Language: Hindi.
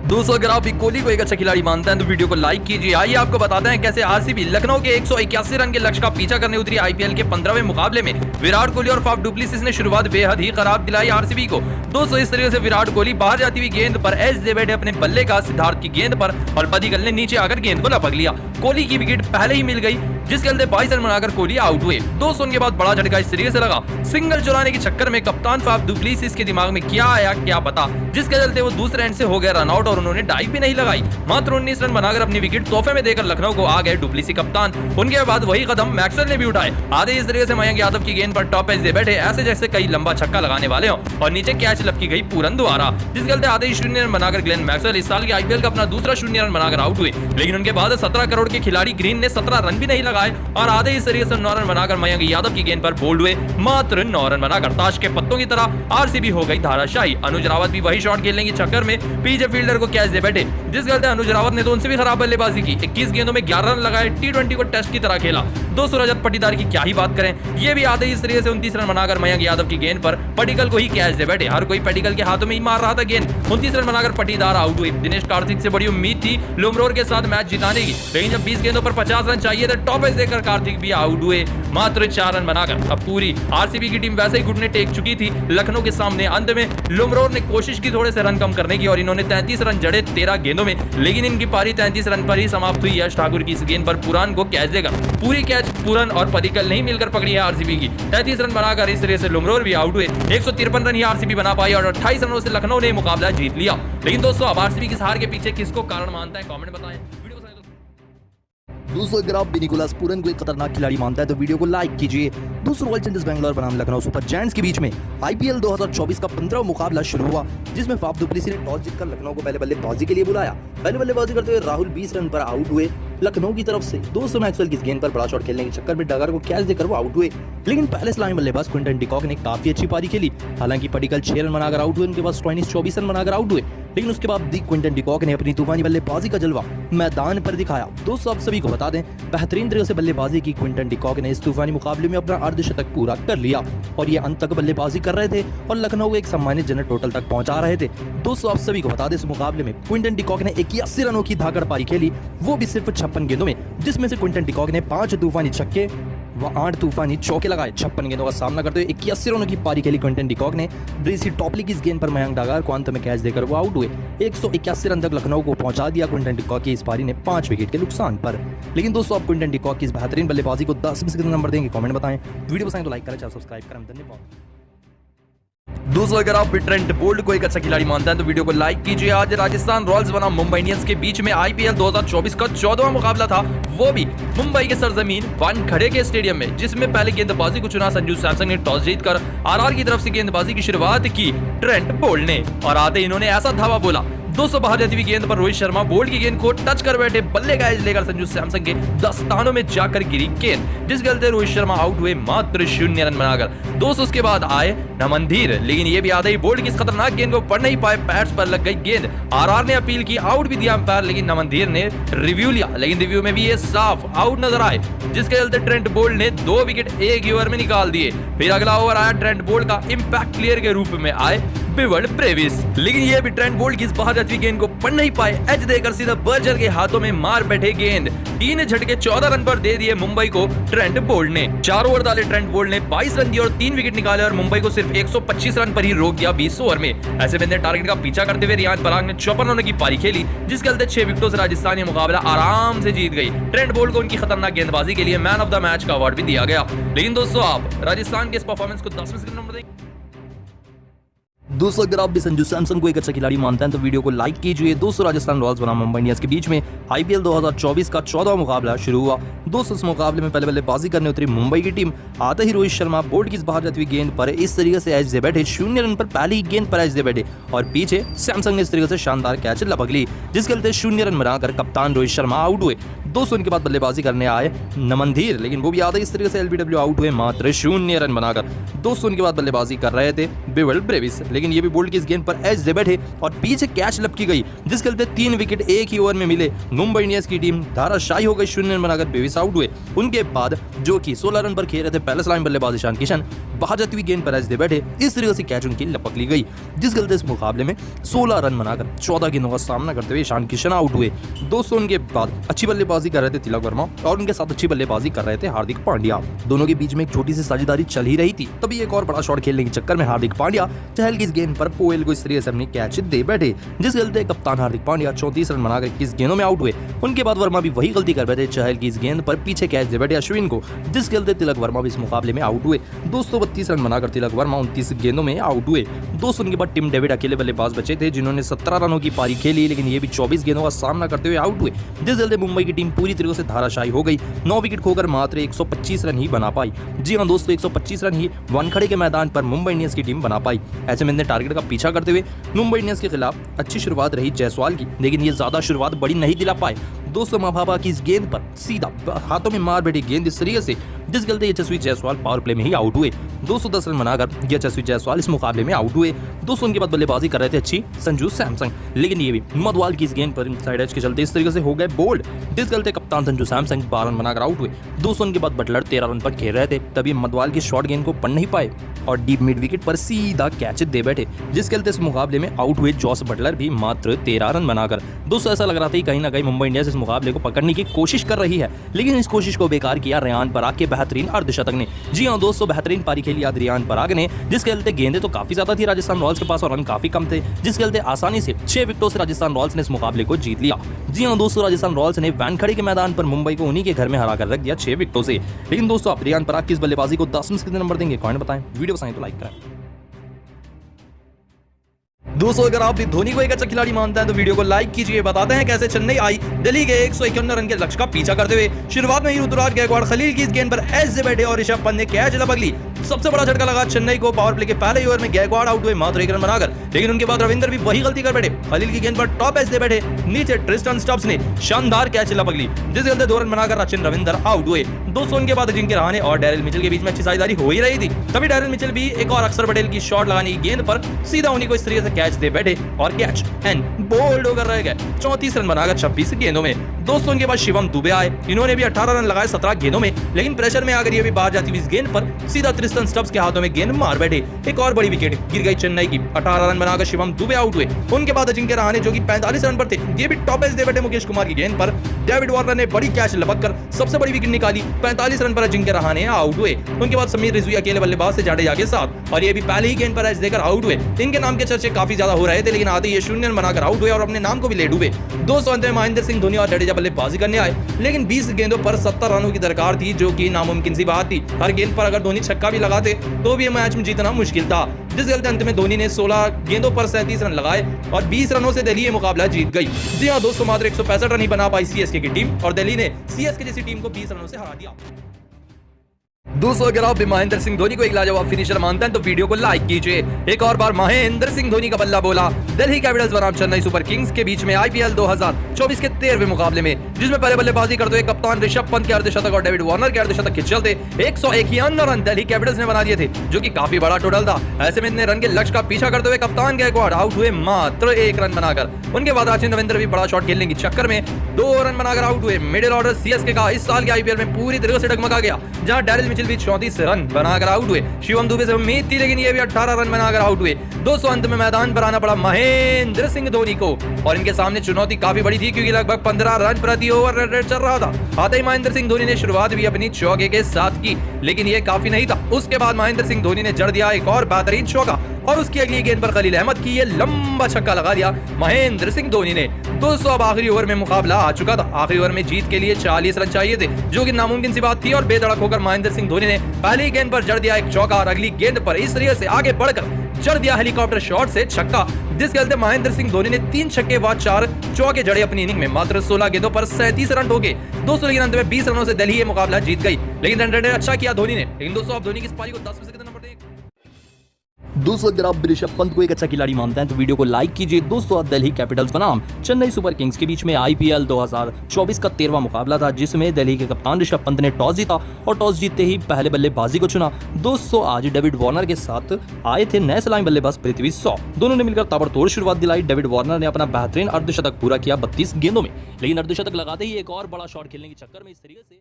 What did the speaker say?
दोस्तों अगर आप भी कोहली को एक अच्छा खिलाड़ी मानते हैं तो वीडियो को लाइक कीजिए। आइए आपको बताते हैं कैसे आरसीबी लखनऊ के 181 रन के लक्ष्य का पीछा करने उतरी आईपीएल के 15वें मुकाबले में। विराट कोहली और फाफ डुप्लेसिस ने शुरुआत बेहद ही खराब दिलाई आरसीबी को। दोस्तों इस तरीके से विराट कोहली बाहर जाती हुई गेंद पर एज दे बैठे अपने बल्लेबाज सिद्धार्थ की गेंद पर और पदिकल ने नीचे आकर गेंद को लपक लिया। कोहली की विकेट पहले ही मिल गई जिसके चलते 22 रन बनाकर कोहली आउट हुए। दोस्तों उनके बाद बड़ा झटका इस तरीके से लगा, सिंगल चुराने के चक्कर में कप्तान फाफ डुप्लेसिस के दिमाग में क्या आया क्या पता, जिसके चलते वो दूसरे एंड से हो गए रन आउट और उन्होंने डाइव भी नहीं लगाई। मात्र 19 रन बनाकर अपनी विकेट तोहफे में देकर लखनऊ को आ गए डुप्लेसिस कप्तान। उनके बाद वही कदम मैक्सवेल ने भी उठाए। आधे इस तरीके से मयंक यादव की गेंद पर टॉप एज से बैठे ऐसे जैसे कई लंबा छक्का लगाने वाले हो और नीचे कैच लपकी गई पूरन द्वारा, जिसके चलते आधे ही 0 रन बनाकर ग्लेन मैक्सवेल इस साल के आईपीएल का अपना दूसरा 0 रन बनाकर आउट हुए। लेकिन उनके बाद 17 करोड़ के खिलाड़ी ग्रीन ने 17 रन भी नहीं लगाए और आधे इस तरीके से 9 रन बनाकर मयंक यादव की गेंद पर बोल्ड हुए। मात्र 9 रन बनाकर ताश के पत्तों की तरह आरसीबी हो गई धाराशाही। अनुज रावत भी वही शॉट खेलने के चक्कर में पीछे फील्डर को कैच दे बैठे, जिसके चलते अनुज रावत ने तो उनसे भी खराब बल्लेबाजी की। 21 गेंदों में 11 रन लगाए, टी20 को टेस्ट की तरह खेला। दोस्तों रजत पाटीदार की क्या ही बात करें, ये भी आधे इस तरीके से 29 रन बनाकर मयंक यादव की गेंद पर पडिक्कल को ही कैच दे बैठे। हर कोई पडिक्कल के हाथों में ही मार रहा था गेंद। 29 रन बनाकर पाटीदार आउट हुए। दिनेश कार्तिक से बड़ी उम्मीद थी लुमरोर के साथ मैच जिताने की, लेकिन जब 20 गेंदों पर 50 रन चाहिए थे टॉप एज देकर कार्तिक भी आउट हुए मात्र 4 रन बनाकर। अब पूरी आरसीबी की टीम वैसे ही घुटने टेक चुकी थी लखनऊ के सामने। अंत में लुमरोर ने कोशिश की थोड़े से रन कम करने की और इन्होंने 33 रन जड़े 13 गेंदों में, लेकिन इनकी पारी 33 रन पर ही समाप्त हुई। यश ठाकुर की इस गेंद पर पुरान को कैच देकर पूरी कैच पुरान और पडिक्कल नहीं मिलकर पकड़ी है आरसीबी की। 33 रन बनाकर इस तरह से लुमरोर भी आउट हुए। 153 रन ही आरसीबी बना पाई और 28 रनों से लखनऊ ने मुकाबला जीत लिया। लेकिन दोस्तों अब आरसीबी की हार के पीछे किसको कारण मानता है कमेंट बताएं। दोस्तों अगर आप भी निकोलस पूरन को एक खतरनाक खिलाड़ी मानता है तो वीडियो को लाइक कीजिए। दोस्तों रॉयल चैलेंजर्स बैंगलोर बनाम लखनऊ सुपर जायंट्स के बीच में आईपीएल 2024 का 15वां मुकाबला शुरू हुआ, जिसमें फाफ डुप्लेसिस ने टॉस जीतकर लखनऊ को पहले बल्लेबाजी के लिए बुलाया। पहले बल्लेबाजी करते हुए राहुल 20 रन पर आउट हुए। लखनऊ की तरफ से दोस्तों मैक्सवेल की गेंद पर बड़ा शॉट खेलने के चक्कर में डगर को कैच देकर वो आउट हुए। लेकिन पहले सलामी बल्लेबाज क्विंटन डिकॉक ने काफी अच्छी पारी खेली। हालांकि पडिक्कल 6 रन बनाकर आउट हुए, उनके पास 24 रन बनाकर आउट हुए। लेकिन उसके बाद क्विंटन डिकॉक ने अपनी तूफानी बल्लेबाजी का जलवा मैदान पर दिखाया। दोस्तों आप सभी को बता दें बेहतरीन तरीके से बल्लेबाजी की क्विंटन डिकॉक ने इस तूफानी मुकाबले में अपना अर्धशतक पूरा कर लिया और ये अंत तक बल्लेबाजी कर रहे थे और लखनऊ को एक सम्मानित जनरल टोटल तक पहुंचा रहे थे। दोस्तों आप सभी को बता दें इस मुकाबले में क्विंटन डिकॉक ने 81 रनों की धाकड़ पारी खेली, वो भी सिर्फ 56 गेंदों में, जिसमें से क्विंटन डिकॉक ने 5 तूफानी छक्के व 8 तूफानी चौके लगाए। 56 गेंदों का सामना करते हुए 81 रनों की पारी खेली क्विंटन डिकॉक ने। ब्रेसी टॉपली की इस गेंद पर मयंक डागार को अंत में कैच देकर वो आउट हुए। 181 रन तक लखनऊ को पहुंचा दिया क्विंटन डिकॉक की इस पारी ने 5 विकेट के नुकसान पर। लेकिन दोस्तों आप क्विंटन डिकॉक की इस बेहतरीन बल्लेबाजी को 10 में से कितना नंबर देंगे कमेंट बताएं। वीडियो पसंद तो लाइक करें, चैनल सब्सक्राइब करें। धन्यवाद। दोस्तों अगर आप भी ट्रेंट बोल्ट को एक अच्छा खिलाड़ी मानते हैं तो वीडियो को लाइक कीजिए। आज राजस्थान रॉयल्स बनाम मुंबई इंडियंस के बीच में आईपीएल 2024 का 14वां मुकाबला था, वो भी मुंबई के सरजमीन वानखेड़े के स्टेडियम में, जिसमें पहले गेंदबाजी को चुना संजू सैमसन ने टॉस जीतकर आरआर की तरफ से गेंदबाजी की शुरुआत की ट्रेंट बोल्ट ने और आते इन्होंने ऐसा धावा बोला। दोस्तों बाहर जाती हुई गेंद पर रोहित शर्मा बोल्ट की गेंद को टच कर बैठे, बल्ले का एज लेकर संजू सैमसन के दस्तानों में जाकर गिरी गेंद, जिसके चलते रोहित शर्मा आउट हुए मात्र 0 रन बनाकर। दोस्तों उसके बाद आए नमनधीर, लेकिन ये भी आधे ही बोल्ट की इस खतरनाक गेंद को पढ़ नहीं पाए, पैड्स पर लग गई गेंद। आरआर ने अपील की, आउट भी दिया अंपायर, लेकिन नमनधीर ने रिव्यू लिया, लेकिन रिव्यू में भी ये साफ आउट नजर आए, जिसके चलते ट्रेंट बोल्ट ने 2 विकेट एक ही ओवर में निकाल दिए। फिर अगला ओवर आया ट्रेंट बोल्ट का, इंपैक्ट प्लेयर के रूप में आए बिवर्ड ब्रेविस, लेकिन ये भी ट्रेंट बोल्ट की इस बाहर जाती गेंद को पढ़ नहीं पाए, एज देकर सीधा बर्जर के हाथों में मार बैठे गेंद। 3 झटके 14 रन पर दे दिए मुंबई को ट्रेंट बोल्ट ने। 4 ओवर डाले ट्रेंट बोल्ट ने 22 रन दिए और 3 विकेट निकाले और मुंबई को सिर्फ 125 रन पर ही रोक दिया 20 ओवर में। ऐसे में टारगेट का पीछा करते हुए रियान पराग ने 54 रनों की पारी खेली, जिसके चलते 6 विकेटों से राजस्थान ये मुकाबला आराम से जीत गई। ट्रेंट बोल्ट को उनकी खतरनाक गेंदबाजी के लिए मैन ऑफ द मैच का अवार्ड भी दिया गया। लेकिन दोस्तों आप राजस्थान के इस परफॉर्मेंस को 10 में से कितना नंबर देंगे? दोस्तों अगर आप भी संजू सैमसन को एक अच्छा खिलाड़ी मानते हैं तो वीडियो को लाइक कीजिए। दोस्तों राजस्थान रॉयल्स बनाम मुंबई इंडियंस के बीच में आईपीएल 2024 का 14वां मुकाबला शुरू हुआ। दोस्तों इस मुकाबले में पहले बल्लेबाजी करने उतरी मुंबई की टीम। आते ही रोहित शर्मा बोल्ट की इस बाहर जाती हुई गेंद पर इस तरीके से एज दे बैठे, 0 रन पर पहली गेंद पर एज दे बैठे और पीछे सैमसन ने इस तरीके से शानदार कैच लपक ली, जिसके चलते 0 रन बनाकर कप्तान रोहित शर्मा आउट हुए। दोस्तों उनके बाद बल्लेबाजी करने आए नमनधीर, लेकिन वो भी आते इस तरीके से एलबीडब्ल्यू आउट हुए मात्र 0 रन बनाकर। दोस्तों उनके बाद बल्लेबाजी कर रहे थे बिवर्ड ब्रेविस, लेकिन लेकिन ये भी बोल्ड की इस गेंद पर एज दे बैठे और पीछे कैच लपकी गई, जिसके चलते 3 विकेट एक ही ओवर में मिले। मुंबई इंडियंस की टीम धाराशायी हो गई, 0 रन बनाकर बेविस आउट हुए। उनके बाद जो कि 16 रन पर खेल रहे थे पहले सलामी बल्लेबाज ईशान किशन, बाहर जाती हुई गेंद पर एज दे बैठे, इस तरीके से कैच उनकी लपक ली गई, जिसके चलते इस मुकाबले में 16 रन बनाकर 14 गेंदों का सामना करते हुए ईशान किशन आउट हुए। दोस्तों उनके बाद अच्छी बल्लेबाजी कर रहे थे तिलक वर्मा और उनके साथ अच्छी बल्लेबाजी कर रहे थे हार्दिक पांड्या। दोनों के बीच में एक छोटी सी साझेदारी चल ही रही थी, तभी एक और बड़ा शॉट खेलने के चक्कर में हार्दिक पांड्या चहल की इस गेंद पर पोयल को इस तरीके से अपनी कैच दे बैठे, जिसके चलते कप्तान हार्दिक पांड्या 34 रन बनाकर 21 गेंदों में आउट हुए। उनके बाद वर्मा भी वही गलती कर बैठे, चहल की इस गेंद पर पीछे कैच दे बैठे अश्विन को, जिसके चलते तिलक वर्मा भी इस मुकाबले में आउट हुए। दोस्तों 32 रन बनाकर तिलक वर्मा 29 गेंदों में आउट हुए। दोस्तों उनके बाद टिम डेविड अकेले बल्लेबाज बचे थे, जिन्होंने 17 रनों की पारी खेली, लेकिन ये भी 24 गेंदों का सामना करते हुए आउट हुए, जिस चलते मुंबई की टीम पूरी तरीके से धाराशायी हो गई। 9 विकेट खोकर मात्र 125 रन ही बना पाई। जी हाँ दोस्तों, 125 रन ही वानखेड़े के मैदान पर मुंबई इंडियंस की टीम बना पाई। ऐसे में टारगेट का पीछा करते हुए मुंबई इंडियंस के खिलाफ अच्छी शुरुआत रही जायसवाल की, लेकिन ये ज्यादा शुरुआत बड़ी नहीं दिला पाए। दोस्तों महाभाबा की इस गेंद पर सीधा हाथों में मार बैठी गेंद इस तरीके से, जिस चलते यशस्वी जायसवाल पावर प्ले में ही आउट हुए। 210 रन बनाकर यशस्वी जायसवाल इस मुकाबले में आउट हुए। दोस्तों उनके बाद बल्लेबाजी कर रहे थे अच्छी संजू सैमसन, लेकिन ये भी मधवाल की इस गेंद पर साइड एज के चलते इस तरीके से हो गए बोल्ड, जिस चलते कप्तान संजू सैमसन 12 रन बनाकर आउट हुए। दोस्तों उनके बाद बटलर 13 रन पर खेल रहे थे, तभी मधवाल की शॉर्ट गेंद को पढ़ नहीं पाए और डीप मिड विकेट पर सीधा कैच दे बैठे, जिसके चलते इस मुकाबले में आउट हुए जॉस बटलर भी मात्र 13 रन बनाकर। दोस्तों ऐसा लग रहा था कहीं ना कहीं मुंबई इंडियंस इस मुकाबले को पकड़ने की कोशिश कर रही है, लेकिन इस कोशिश को बेकार किया रेयान पराग के बेहतरीन अर्धशतक ने। जी हाँ दोस्तों, बेहतरीन पारी खेली आज रेयान पराग ने, जिसके चलते गेंदें तो काफी ज्यादा थी राजस्थान रॉयल्स के पास और रन काफी कम थे, जिसके चलते आसानी से 6 विकेटों से राजस्थान रॉयल्स ने इस मुकाबले को जीत लिया। जी हाँ दोस्तों, राजस्थान रॉयल्स ने वानखेड़े के मैदान पर मुंबई को उन्हीं के घर में हरा कर रख दिया 6 विकेटों से। लेकिन दोस्तों आप रेयान पराग की इस बल्लेबाजी को 10 में से कितने नंबर देंगे कमेंट बताएं, वीडियो पसंद तो लाइक करें। दोस्तों अगर आप भी धोनी को एक अच्छा खिलाड़ी मानते हैं तो वीडियो को लाइक कीजिए। बताते हैं कैसे चेन्नई आई दिल्ली के 151 रन के लक्ष्य का पीछा करते हुए। शुरुआत में ही ऋतुराज गायकवाड़ खलील की इस गेंद पर एज से बैठे और ऋषभ पंत ने कैच लपक ली। सबसे बड़ा झटका लगा चेन्नई को, पावर प्ले के पहले ओवर में गायकवाड़ आउट हुए मात्र 1 रन बनाकर, लेकिन उनके बाद रविंद्र भी वही गलती कर बैठे। खलील की गेंद पर टॉप एज से बैठे, नीचे ट्रिस्टन स्टब्स ने शानदार कैच लपक ली, जिसके चलते 2 रन बनाकर सचिन रविंद्र आउट हुए। दोस्तों उनके बाद अजिंक्य रहाणे और डैरिल मिचेल के बीच में अच्छी साझेदारी हो ही रही थी, तभी डैरिल मिचेल भी एक और अक्षर पटेल की शॉट लगाने की गेंद पर सीधा उन्हीं को इस तरीके से कैच दे बैठे और कैच एंड बोल्ड होकर रह गए 34 रन बनाकर 26 गेंदों में। दोस्तों उनके बाद शिवम दुबे आए, इन्होंने भी 18 रन लगाए 17 गेंदों में, लेकिन प्रेशर में आकर ये भी बाहर जाती हुई इस गेंद पर सीधा ट्रिस्टन स्टब्स के हाथों में गेंद मार बैठे। एक और बड़ी विकेट गिर गई चेन्नई की, 18 रन बनाकर शिवम दुबे आउट हुए। उनके बाद अजिंक्य रहाणे जो कि 45 रन पर थे, ये भी टॉप एज दे बैठे मुकेश कुमार की गेंद पर डेविड वार्नर ने बड़ी कैच लपक कर सबसे बड़ी विकेट निकाली। 45 रन पर अजिंक्य रहाणे आउट हुए। उनके बाद समीर रिजवी अकेले बल्लेबाज से जाडेजा के साथ, और ये भी पहले ही गेंद पर एज देकर आउट हुए। इनके नाम के चर्चे काफी ज्यादा हो रहे थे, लेकिन आते ये 0 रन बनाकर आउट हुए और अपने नाम को भी ले डूबे। 200 अंत में महेंद्र सिंह धोनी और जडेजा बल्लेबाजी करने आए, लेकिन 20 गेंदों पर 70 रनों की दरकार थी, जो कि नामुमकिन सी बात थी। हर गेंद पर अगर धोनी छक्का भी लगाते तो भी मैच में जीतना मुश्किल था, जिस चलते अंत में धोनी ने 16 गेंदों पर 37 रन लगाए और 20 रनों से दिल्ली ये मुकाबला जीत गई। जी हां दोस्तों, मात्र 165 रन ही बना पाई सीएसके की टीम और दिल्ली ने सीएसके जैसी टीम को 20 रनों से हरा दिया। दोस्तों अगर आप भी महेंद्र सिंह धोनी को एक लाजवाब फिनिशर मानते हैं तो वीडियो को लाइक कीजिए। एक और बार महेंद्र सिंह धोनी का बल्ला बोला दिल्ली कैपिटल्स बनाम चेन्नई सुपर किंग्स के बीच में आईपीएल 2024 के 13वें मुकाबले में, जिसमें पहले बल्लेबाजी करते हुए कप्तान ऋषभ पंत के अर्धशतक और डेविड वार्नर के अर्धशतक के चलते 151 रन दिल्ली कैपिटल्स ने बना दिए थे, जो कि काफी बड़ा टोटल था। ऐसे में इतने रन के लक्ष्य का पीछा करते हुए कप्तान गायकवाड़ आउट हुए मात्र 1 रन बनाकर। उनके बाद सचिन रविंद्र भी बड़ा शॉट खेलने के चक्कर में 2 रन बनाकर आउट हुए। मिडिल ऑर्डर सीएसके का इस साल के आईपीएल में पूरी तरह से डगमगा गया, जहां डैरिल मिचेल भी 34 रन बनाकर आउट हुए। शिवम दुबे से उम्मीद थी, लेकिन ये भी 18 रन बनाकर आउट हुए। 200 अंत में मैदान पर आना पड़ा महेंद्र सिंह धोनी को, और इनके सामने चुनौती काफी बड़ी थी, क्योंकि लगभग 15 रन प्रति ओवर रन रेट चल रहा था। आते ही महेंद्र सिंह धोनी ने शुरुआत भी अपनी चौके के साथ की, लेकिन ये काफी नहीं था। उसके बाद महेंद्र सिंह धोनी ने जड़ दिया एक और बेहतरीन चौका, और उसकी अगली गेंद पर खलील अहमद की ये लंबा छक्का लगा दिया महेंद्र सिंह धोनी ने। दोस्तों अब आखिरी ओवर में मुकाबला आ चुका था। आखिरी ओवर में जीत के लिए 40 रन चाहिए थे, जो कि नामुमकिन सी बात थी, और बेधड़क होकर महेंद्र सिंह धोनी ने पहली गेंद पर जड़ दिया एक चौका, और अगली गेंद पर इस तरीके से आगे बढ़कर जड़ दिया हेलीकॉप्टर शॉट से छक्का, जिसके चलते महेंद्र सिंह धोनी ने 3 छक्के बाद 4 चौके जड़े अपनी इनिंग में मात्र 16 गेंदों पर 37 रन ठोके। दोस्तों लेकिन अंत में 20 रनों से दिल्ली ये मुकाबला जीत गई, लेकिन रन रेट अच्छा किया धोनी ने। लेकिन दोस्तों आप धोनी की इस पारी को 10 में से कितने नंबर देंगे? दोस्तों अगर आप ऋषभ पंत को एक अच्छा खिलाड़ी मानते हैं तो वीडियो को लाइक कीजिए। दोस्तों दिल्ली कैपिटल्स बनाम चेन्नई सुपर किंग्स के बीच में आईपीएल 2024 का 13वां मुकाबला था, जिसमें दिल्ली के कप्तान ऋषभ पंत ने टॉस जीता और टॉस जीतते ही पहले बल्लेबाजी को चुना। दोस्तों आज डेविड वार्नर के साथ आए थे नए सलामी बल्लेबाज पृथ्वी शॉ। दोनों ने मिलकर ताबड़तोड़ शुरुआत दिलाई। डेविड वार्नर ने अपना बेहतरीन अर्धशतक पूरा किया 32 गेंदों में, लेकिन अर्धशतक लगाते ही एक और बड़ा शॉट खेलने के चक्कर में इस तरीके से